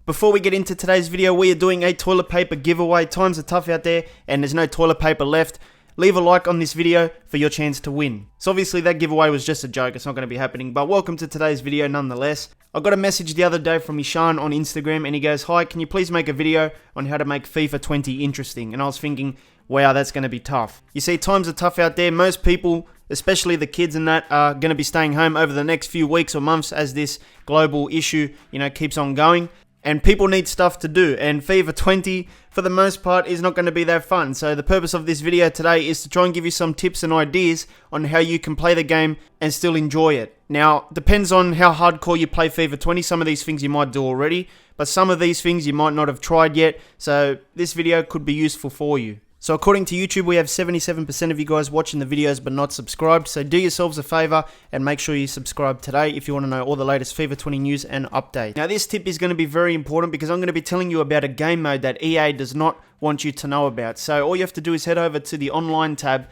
Before we get into today's video, we are doing a toilet paper giveaway. Times are tough out there and there's no toilet paper left. Leave a like on this video for your chance to win. So obviously that giveaway was just a joke, it's not going to be happening, but welcome to today's video nonetheless. I got a message the other day from Ishan on Instagram and he goes, "Hi, can you please make a video on how to make FIFA 20 interesting?" And I was thinking, wow, that's going to be tough. You see, times are tough out there. Most people, especially the kids and that, are going to be staying home over the next few weeks or months as this global issue, keeps on going. And people need stuff to do, and FIFA 20, for the most part, is not going to be that fun. So the purpose of this video today is to try and give you some tips and ideas on how you can play the game and still enjoy it. Now, depends on how hardcore you play FIFA 20. Some of these things you might do already, but some of these things you might not have tried yet. So this video could be useful for you. So according to YouTube, we have 77% of you guys watching the videos but not subscribed. So do yourselves a favor and make sure you subscribe today if you want to know all the latest FIFA 20 news and updates. Now this tip is going to be very important because I'm going to be telling you about a game mode that EA does not want you to know about. So all you have to do is head over to the online tab.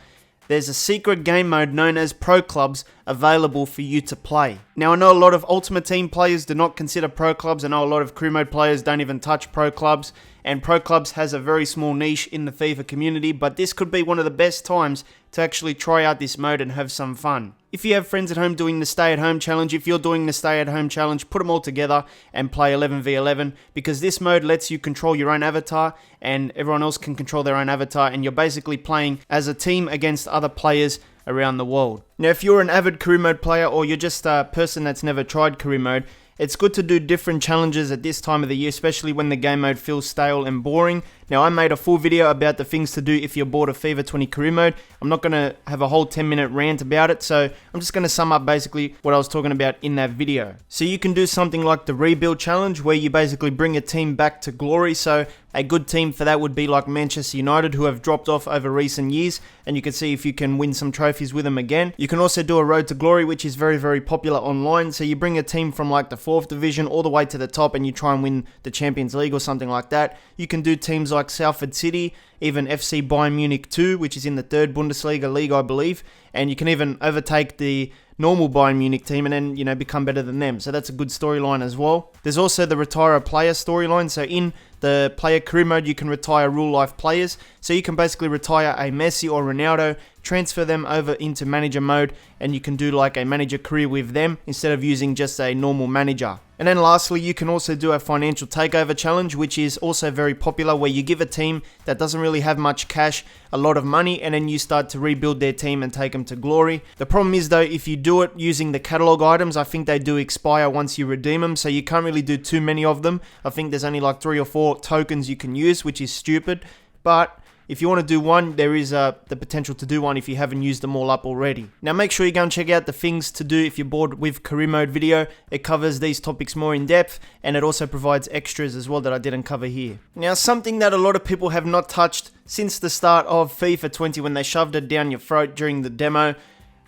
There's a secret game mode known as Pro Clubs available for you to play. Now I know a lot of Ultimate Team players do not consider Pro Clubs. I know a lot of crew mode players don't even touch Pro Clubs. And Pro Clubs has a very small niche in the FIFA community, but this could be one of the best times to actually try out this mode and have some fun. If you have friends at home doing the stay at home challenge, if you're doing the stay at home challenge, put them all together and play 11v11 because this mode lets you control your own avatar and everyone else can control their own avatar and you're basically playing as a team against other players around the world. Now if you're an avid career mode player or you're just a person that's never tried career mode, it's good to do different challenges at this time of the year, especially when the game mode feels stale and boring. Now, I made a full video about the things to do if you're bored of FIFA 20 career mode. I'm not going to have a whole 10-minute rant about it, so I'm just going to sum up basically what I was talking about in that video. So you can do something like the rebuild challenge, where you basically bring a team back to glory. So a good team for that would be like Manchester United, who have dropped off over recent years, and you can see if you can win some trophies with them again. You can also do a road to glory, which is very, very popular online. So you bring a team from like the 4th division all the way to the top and you try and win the Champions League or something like that. You can do teams like Salford City, even FC Bayern Munich 2, which is in the 3rd Bundesliga league, I believe. And you can even overtake the normal Bayern Munich team and then, become better than them. So that's a good storyline as well. There's also the retire a player storyline. So in the player career mode, you can retire real life players. So you can basically retire a Messi or Ronaldo, transfer them over into manager mode, and you can do like a manager career with them instead of using just a normal manager. And then lastly, you can also do a financial takeover challenge, which is also very popular, where you give a team that doesn't really have much cash a lot of money, and then you start to rebuild their team and take them to glory. The problem is though, if you do it using the catalog items, I think they do expire once you redeem them, so you can't really do too many of them. I think there's only like 3 or 4 tokens you can use, which is stupid, but if you want to do one, there is the potential to do one if you haven't used them all up already. Now make sure you go and check out the things to do if you're bored with career mode video. It covers these topics more in depth and it also provides extras as well that I didn't cover here. Now something that a lot of people have not touched since the start of FIFA 20 when they shoved it down your throat during the demo,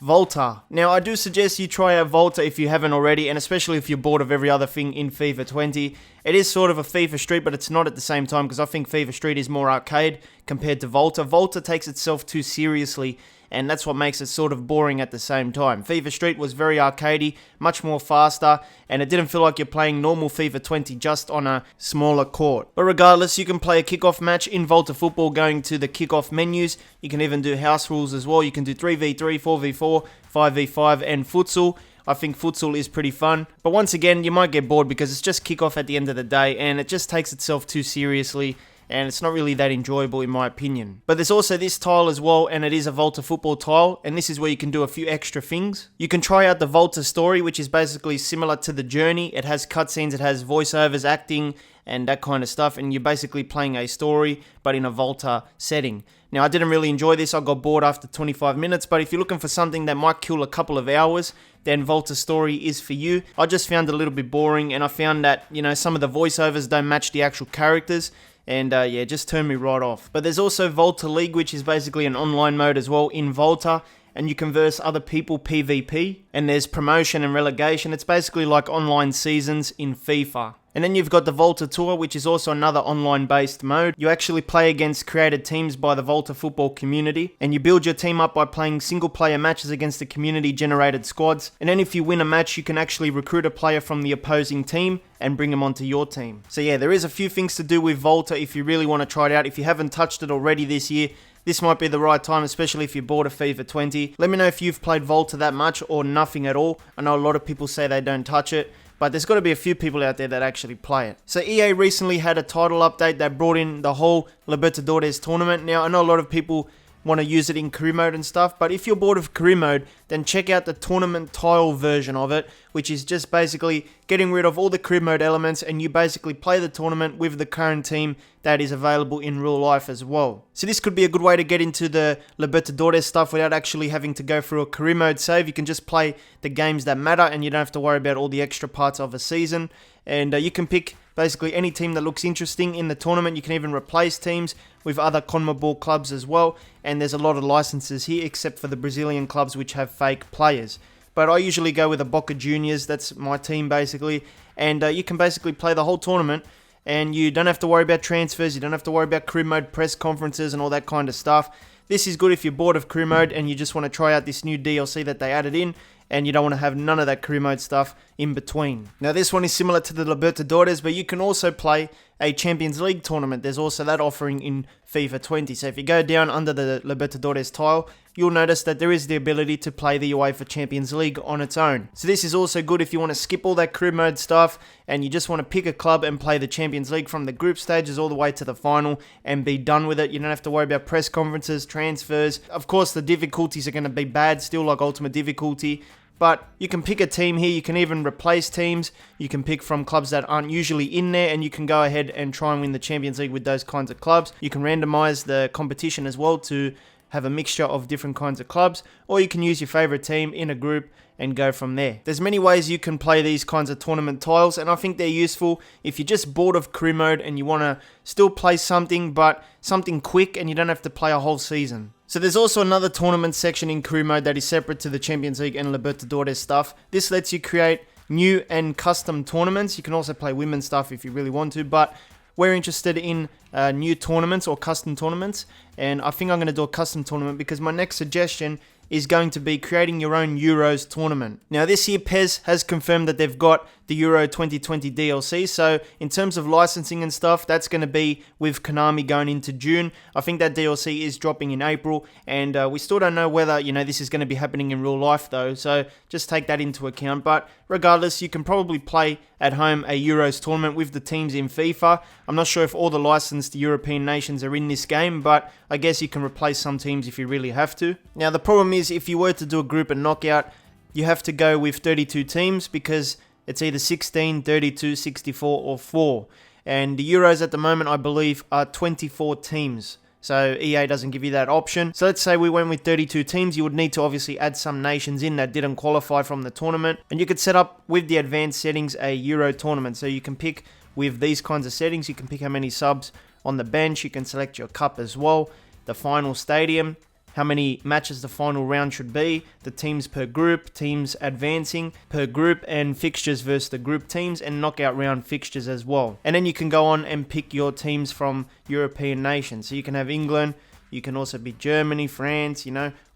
Volta. Now I do suggest you try out Volta if you haven't already, and especially if you're bored of every other thing in FIFA 20. It is sort of a FIFA Street, but it's not at the same time because I think FIFA Street is more arcade compared to Volta. Volta takes itself too seriously and that's what makes it sort of boring at the same time. FIFA Street was very arcadey, much more faster, and it didn't feel like you're playing normal FIFA 20 just on a smaller court. But regardless, you can play a kickoff match in Volta Football going to the kickoff menus. You can even do house rules as well. You can do 3v3, 4v4, 5v5 and futsal. I think futsal is pretty fun. But once again, you might get bored because it's just kickoff at the end of the day and it just takes itself too seriously. And it's not really that enjoyable in my opinion. But there's also this tile as well, and it is a Volta Football tile, and this is where you can do a few extra things. You can try out the Volta story, which is basically similar to the journey. It has cutscenes, it has voiceovers, acting, and that kind of stuff, and you're basically playing a story, but in a Volta setting. Now, I didn't really enjoy this, I got bored after 25 minutes, but if you're looking for something that might kill a couple of hours, then Volta Story is for you. I just found it a little bit boring, and I found that, some of the voiceovers don't match the actual characters, and yeah, just turned me right off. But there's also Volta League, which is basically an online mode as well in Volta, and you converse other people PvP, and there's promotion and relegation. It's basically like online seasons in FIFA. And then you've got the Volta Tour, which is also another online-based mode. You actually play against created teams by the Volta football community, and you build your team up by playing single-player matches against the community-generated squads. And then if you win a match, you can actually recruit a player from the opposing team and bring them onto your team. So yeah, there is a few things to do with Volta if you really want to try it out. If you haven't touched it already this year, this might be the right time, especially if you're bored of FIFA 20. Let me know if you've played Volta that much or nothing at all. I know a lot of people say they don't touch it, but there's got to be a few people out there that actually play it. So EA recently had a title update that brought in the whole Libertadores tournament. Now, I know a lot of people want to use it in career mode and stuff, but if you're bored of career mode, then check out the tournament tile version of it, which is just basically getting rid of all the career mode elements, and you basically play the tournament with the current team that is available in real life as well. So this could be a good way to get into the Libertadores stuff without actually having to go through a career mode save. You can just play the games that matter, and you don't have to worry about all the extra parts of a season. And you can pick basically any team that looks interesting in the tournament. You can even replace teams with other CONMEBOL clubs as well. And there's a lot of licenses here, except for the Brazilian clubs which have fake players. But I usually go with the Boca Juniors. That's my team basically. And you can basically play the whole tournament, and you don't have to worry about transfers. You don't have to worry about career mode press conferences and all that kind of stuff. This is good if you're bored of career mode and you just want to try out this new DLC that they added in, and you don't want to have none of that career mode stuff in between. Now this one is similar to the Libertadores, but you can also play a Champions League tournament. There's also that offering in FIFA 20. So if you go down under the Libertadores tile, you'll notice that there is the ability to play the UEFA Champions League on its own. So this is also good if you want to skip all that career mode stuff and you just want to pick a club and play the Champions League from the group stages all the way to the final and be done with it. You don't have to worry about press conferences, transfers. Of course, the difficulties are going to be bad, still like ultimate difficulty. But you can pick a team here, you can even replace teams, you can pick from clubs that aren't usually in there, and you can go ahead and try and win the Champions League with those kinds of clubs. You can randomize the competition as well to have a mixture of different kinds of clubs, or you can use your favorite team in a group and go from there. There's many ways you can play these kinds of tournament tiles, and I think they're useful if you're just bored of career mode and you want to still play something, but something quick, and you don't have to play a whole season. So there's also another tournament section in career mode that is separate to the Champions League and Libertadores stuff. This lets you create new and custom tournaments. You can also play women's stuff if you really want to, but we're interested in new tournaments or custom tournaments, and I think I'm going to do a custom tournament because my next suggestion is going to be creating your own Euros tournament. Now this year PES has confirmed that they've got the Euro 2020 DLC, so in terms of licensing and stuff, that's going to be with Konami going into June. I think that DLC is dropping in April, and we still don't know whether, this is going to be happening in real life though, so just take that into account. But regardless, you can probably play at home a Euros tournament with the teams in FIFA. I'm not sure if all the licensed European nations are in this game, but I guess you can replace some teams if you really have to. Now the problem is, if you were to do a group and knockout, you have to go with 32 teams because it's either 16, 32, 64 or 4. And the Euros at the moment, I believe, are 24 teams. So EA doesn't give you that option. So let's say we went with 32 teams. You would need to obviously add some nations in that didn't qualify from the tournament. And you could set up with the advanced settings a Euro tournament. So you can pick with these kinds of settings. You can pick how many subs on the bench. You can select your cup as well. The final stadium, how many matches the final round should be, the teams per group, teams advancing per group, and fixtures versus the group teams, and knockout round fixtures as well. And then you can go on and pick your teams from European nations. So you can have England, you can also be Germany, France,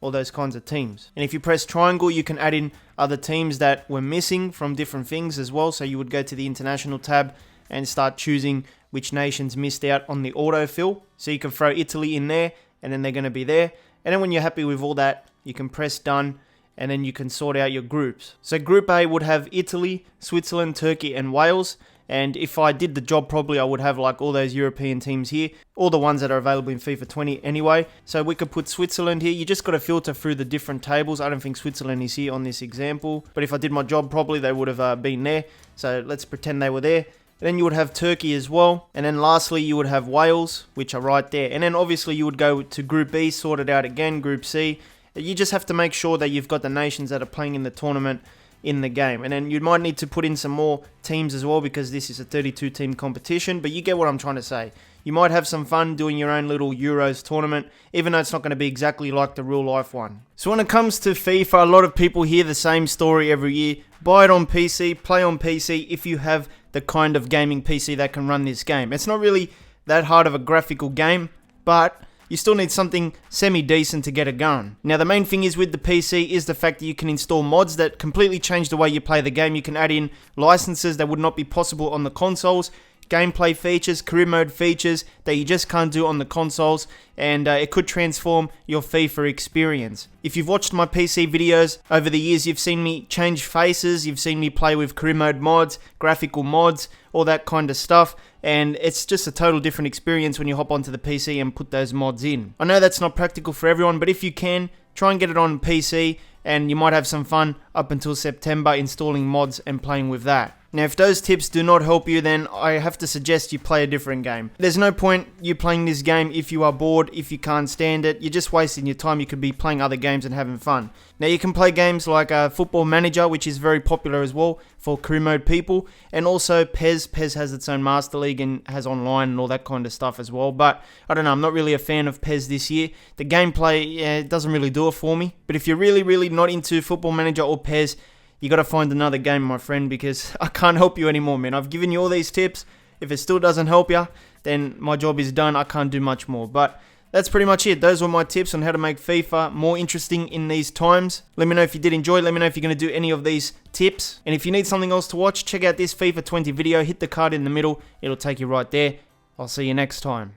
all those kinds of teams. And if you press triangle, you can add in other teams that were missing from different things as well. So you would go to the international tab and start choosing which nations missed out on the autofill. So you can throw Italy in there, and then they're going to be there. And then when you're happy with all that, you can press done, and then you can sort out your groups. So Group A would have Italy, Switzerland, Turkey, and Wales. And if I did the job properly, I would have like all those European teams here, all the ones that are available in FIFA 20 anyway. So we could put Switzerland here. You just got to filter through the different tables. I don't think Switzerland is here on this example, but if I did my job properly, they would have been there. So let's pretend they were there. And then you would have Turkey as well. And then lastly, you would have Wales, which are right there. And then obviously you would go to Group B, sort it out again, Group C. You just have to make sure that you've got the nations that are playing in the tournament in the game. And then you might need to put in some more teams as well, because this is a 32 team competition, but you get what I'm trying to say. You might have some fun doing your own little Euros tournament, even though it's not going to be exactly like the real life one. So when it comes to FIFA, a lot of people hear the same story every year. Buy it on PC, play on PC if you have the kind of gaming PC that can run this game. It's not really that hard of a graphical game, but you still need something semi-decent to get it going. Now the main thing is with the PC is the fact that you can install mods that completely change the way you play the game. You can add in licenses that would not be possible on the consoles, gameplay features, career mode features that you just can't do on the consoles, and it could transform your FIFA experience. If you've watched my PC videos over the years, you've seen me change faces, you've seen me play with career mode mods, graphical mods, all that kind of stuff, and it's just a total different experience when you hop onto the PC and put those mods in. I know that's not practical for everyone, but if you can, try and get it on PC, and you might have some fun up until September installing mods and playing with that. Now, if those tips do not help you, then I have to suggest you play a different game. There's no point you playing this game if you are bored, if you can't stand it. You're just wasting your time. You could be playing other games and having fun. Now, you can play games like Football Manager, which is very popular as well for career mode people, and also PES. PES has its own Master League and has online and all that kind of stuff as well. But I don't know, I'm not really a fan of PES this year. The gameplay, it doesn't really do it for me. But if you're really not into Football Manager or PES, you gotta find another game, my friend, because I can't help you anymore, man. I've given you all these tips. If it still doesn't help you, then my job is done. I can't do much more. But that's pretty much it. Those were my tips on how to make FIFA more interesting in these times. Let me know if you did enjoy. Let me know if you're going to do any of these tips. And if you need something else to watch, check out this FIFA 20 video. Hit the card in the middle. It'll take you right there. I'll see you next time.